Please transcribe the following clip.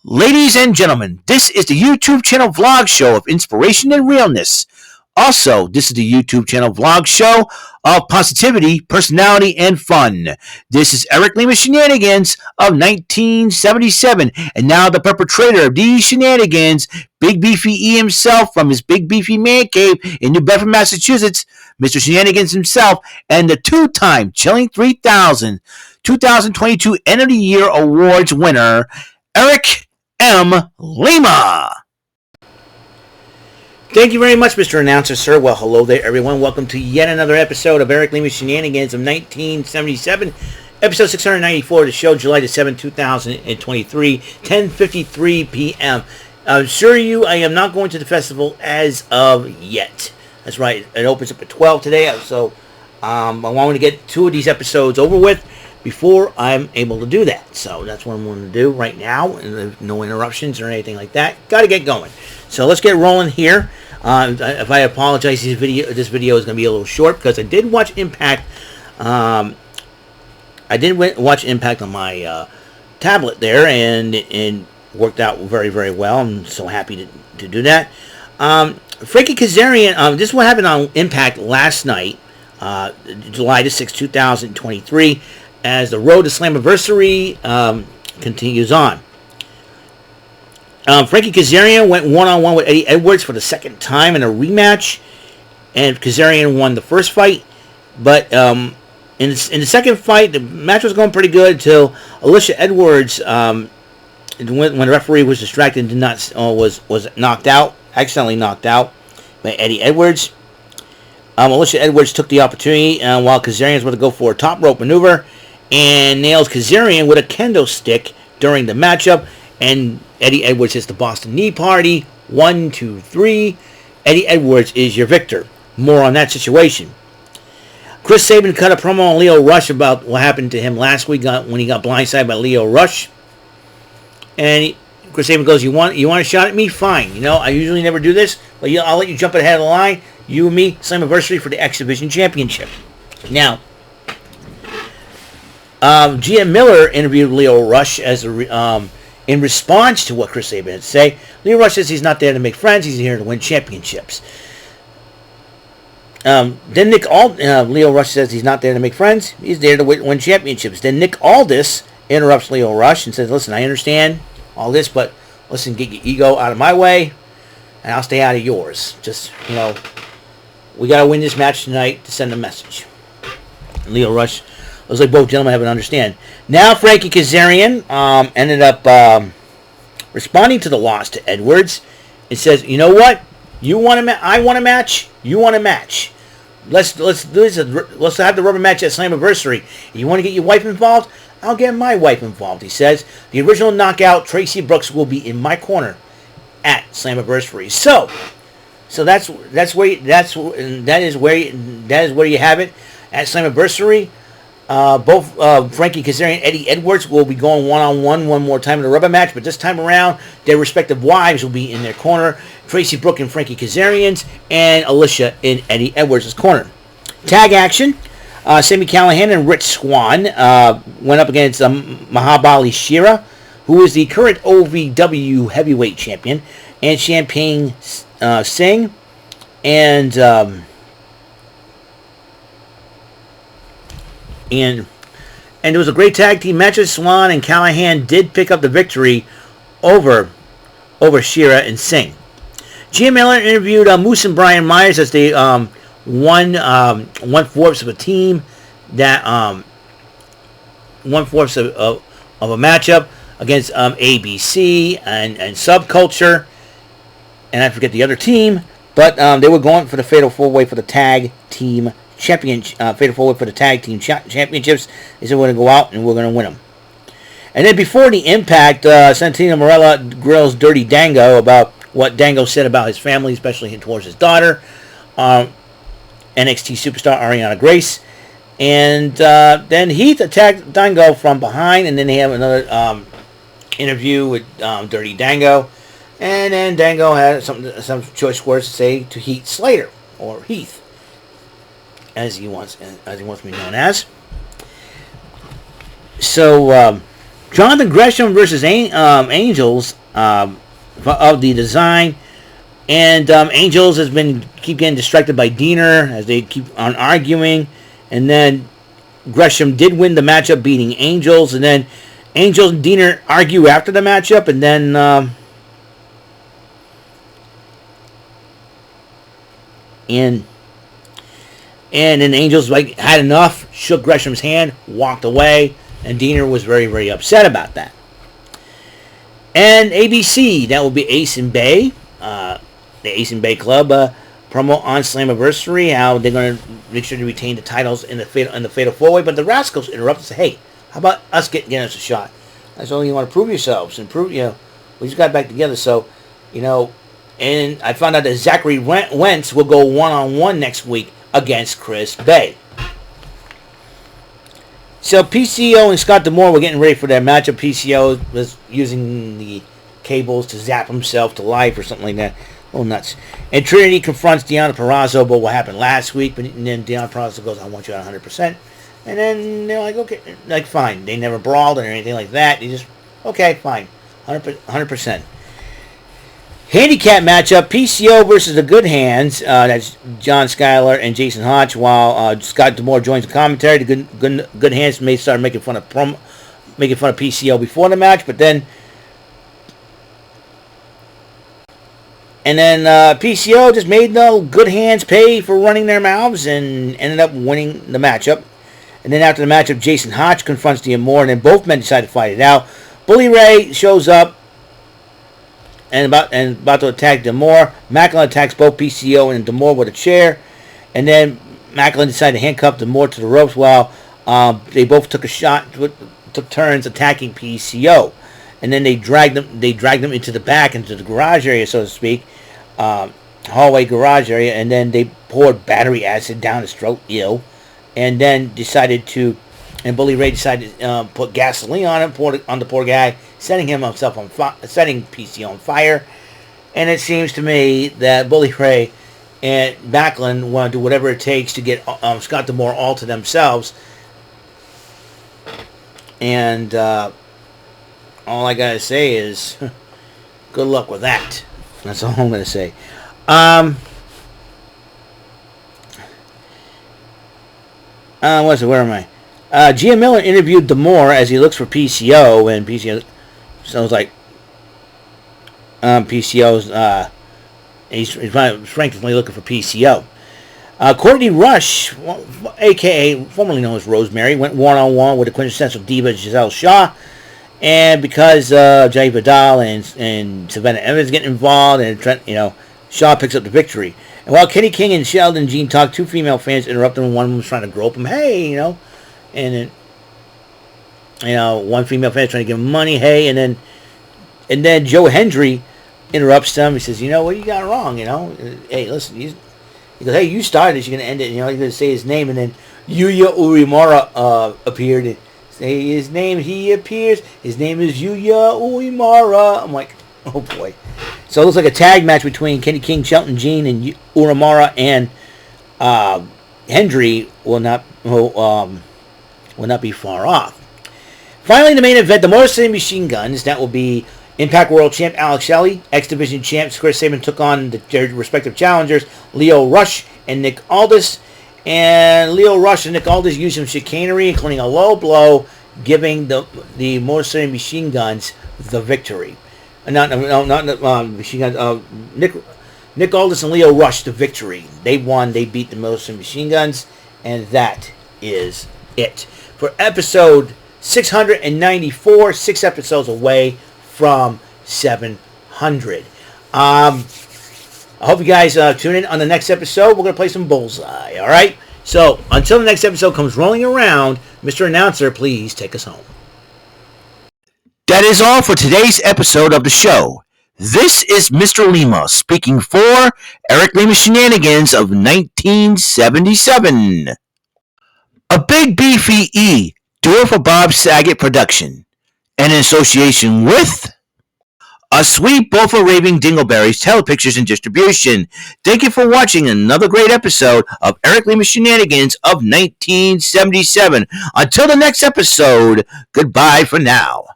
Ladies and gentlemen, this is the YouTube channel vlog show of inspiration and realness. Also, this is the YouTube channel vlog show of positivity, personality, and fun. This is Eric Lima Shenanigans of 1977, and now the perpetrator of these shenanigans, Big Beefy E himself from his Big Beefy Man Cave in New Bedford, Massachusetts, Mr. Shenanigans himself, and the two-time Chilling 3000 2022 End of the Year Awards winner, Eric M. Lima. Thank you very much, Mr. Announcer, sir. Well, hello there, everyone. Welcome to yet another episode of Eric Lima Shenanigans of 1977, episode 694, the show, July the 7th, 2023, 10:53 p.m. I assure you, I am not going to the festival as of yet. That's right. It opens up at 12 today, so I wanted to get two of these episodes over with before I'm able to do that. So that's what I'm going to do right now. And no interruptions or anything like that. Got to get going. So let's get rolling here. If I apologize, this video is going to be a little short because I did watch Impact. I did watch Impact on my tablet there, and it worked out very, very well. I'm so happy to do that. Frankie Kazarian, this is what happened on Impact last night, July the 6th, 2023. As the road to Slammiversary continues on. Frankie Kazarian went one-on-one with Eddie Edwards for the second time in a rematch, and Kazarian won the first fight. But in the second fight, the match was going pretty good until Alicia Edwards, when the referee was distracted, was knocked out, accidentally knocked out by Eddie Edwards. Alicia Edwards took the opportunity while Kazarian was going to go for a top rope maneuver, and nails Kazarian with a kendo stick during the matchup, and Eddie Edwards hits the Boston Knee Party. 1, 2, 3. Eddie Edwards is your victor. More on that situation. Chris Sabin cut a promo on Lio Rush about what happened to him last week when he got blindsided by Lio Rush. And Chris Sabin goes, "You want a shot at me? Fine. You know, I usually never do this, but I'll let you jump ahead of the line. You and me, Slammiversary for the X Division Championship." Now, GM Miller interviewed Lio Rush in response to what Chris Sabin had to say. Lio Rush says he's not there to make friends, he's here to win championships. Then Lio Rush says he's not there to make friends, he's there to win championships. Then Nick Aldis interrupts Lio Rush and says, "Listen, I understand all this, but listen, get your ego out of my way, and I'll stay out of yours. Just, we got to win this match tonight to send a message." And Lio Rush looks like both gentlemen have an understand. Now Frankie Kazarian ended up responding to the loss to Edwards and says, "You know what? You want a I want a match. You want a match. Let's do this. Let's have the rubber match at Slammiversary. You want to get your wife involved? I'll get my wife involved." He says, "The original knockout Tracy Brooks will be in my corner at Slammiversary." So that is where you have it at Slammiversary. Both Frankie Kazarian and Eddie Edwards will be going one-on-one one more time in a rubber match, but this time around, their respective wives will be in their corner. Tracy Brooks in Frankie Kazarian's, and Alicia in Eddie Edwards' corner. Tag action. Sami Callihan and Rich Swann went up against Mahabali Shera, who is the current OVW heavyweight champion, and Champagne Singh, and it was a great tag team match. Swann and Callahan did pick up the victory over Shera and Singh. GM Miller interviewed Moose and Brian Myers as they one-fourths of a team that one-fourths of a matchup against ABC and Subculture, and I forget the other team, but they were going for the Fatal 4-Way for the tag team Fatal 4-Way for the tag team championships. They said we're going to go out and we're going to win them. And then before the Impact, Santino Marella grills Dirty Dango about what Dango said about his family, especially towards his daughter, NXT superstar Ariana Grace. And then Heath attacked Dango from behind, and then they have another interview with Dirty Dango. And then Dango had some choice words to say to Heath Slater, or Heath, as he wants to be known as. So Jonathan Gresham versus Angels of the design. And Angels has been keep getting distracted by Diener as they keep on arguing. And then Gresham did win the matchup, beating Angels. And then Angels and Diener argue after the matchup. And then and then Angels had enough, shook Gresham's hand, walked away. And Diener was very, very upset about that. And ABC, that will be Ace and Bay. The Ace and Bay Club promo on Slammiversary, how they're going to make sure to retain the titles in the Fatal 4-Way. But the Rascals interrupt and say, hey, how about us getting us a shot? I said, you want to prove yourselves and prove, we just got back together. So, and I found out that Zachary Wentz will go one-on-one next week against Chris Bay. So PCO and Scott D'Amore were getting ready for their matchup. PCO was using the cables to zap himself to life or something like that. Oh, nuts. And Trinity confronts Deonna Purrazzo about what happened last week. And then Deonna Purrazzo goes, I want you at 100%. And then they're like, okay, fine. They never brawled or anything like that. They just, okay, fine. 100%. Handicap matchup, PCO versus the Good Hands. That's John Schuyler and Jason Hotch. While Scott D'Amore joins the commentary, the Good Hands may start making fun of PCO before the match, but then PCO just made the Good Hands pay for running their mouths and ended up winning the matchup. And then after the matchup, Jason Hotch confronts D'Amore, and then both men decide to fight it out. Bully Ray shows up and about to attack D'Amore. Macklin attacks both PCO and D'Amore with a chair. And then Macklin decided to handcuff D'Amore to the ropes while they both took turns attacking PCO. And then they dragged them into the back, into the garage area, so to speak. Hallway garage area. And then they poured battery acid down his throat, and then Bully Ray decided to put gasoline on him, poured it on the poor guy, setting PCO on fire. And it seems to me that Bully Ray and Macklin want to do whatever it takes to get Scott D'Amore all to themselves. And all I gotta say is, good luck with that. That's all I'm gonna say. Where am I? Gia Miller interviewed D'Amore as he looks for PCO, and PCO sounds like PCO's he's frankly looking for PCO. Courtney Rush, a.k.a. formerly known as Rosemary, went one-on-one with the quintessential diva Giselle Shaw, and because Jai Vidal and Savannah Evans get involved, and Shaw picks up the victory. And while Kenny King and Sheldon Jean talk, two female fans interrupt them, and one of them was trying to grope him. Hey, and then, one female fan trying to give him money. Hey, and then Joe Hendry interrupts them. He says, what you got wrong? Hey, listen, he goes, hey, you started this, you're going to end it. He's going to say his name, and then Yuya Uemura appeared. Say his name, he appears. His name is Yuya Uemura. I'm like, oh boy. So it looks like a tag match between Kenny King, Shelton Jean, and Uemura, and Hendry will not be far off. Finally, the main event, the Motor City Machine Guns. That will be Impact World Champ Alex Shelley, X Division Champ Chris Sabin took on their respective challengers, Leo Rush and Nick Aldis. And Leo Rush and Nick Aldis used some chicanery, including a low blow, giving the Motor City Machine Guns the victory. Not Machine Guns. Nick Aldis and Leo Rush the victory. They won. They beat the Motor City Machine Guns, and that is it for episode 694. 6 episodes away from 700. I hope you guys tune in on the next episode. We're going to play some Bullseye, all right? So, until the next episode comes rolling around, Mr. Announcer, please take us home. That is all for today's episode of the show. This is Mr. Lima speaking for Eric Lima Shenanigans of 1977. A Big Beefy E, do for Bob Saget production, and in association with A Sweet Bofa Raving Dingleberries Telepictures and Distribution. Thank you for watching another great episode of Eric Lima Shenanigans of 1977. Until the next episode, goodbye for now.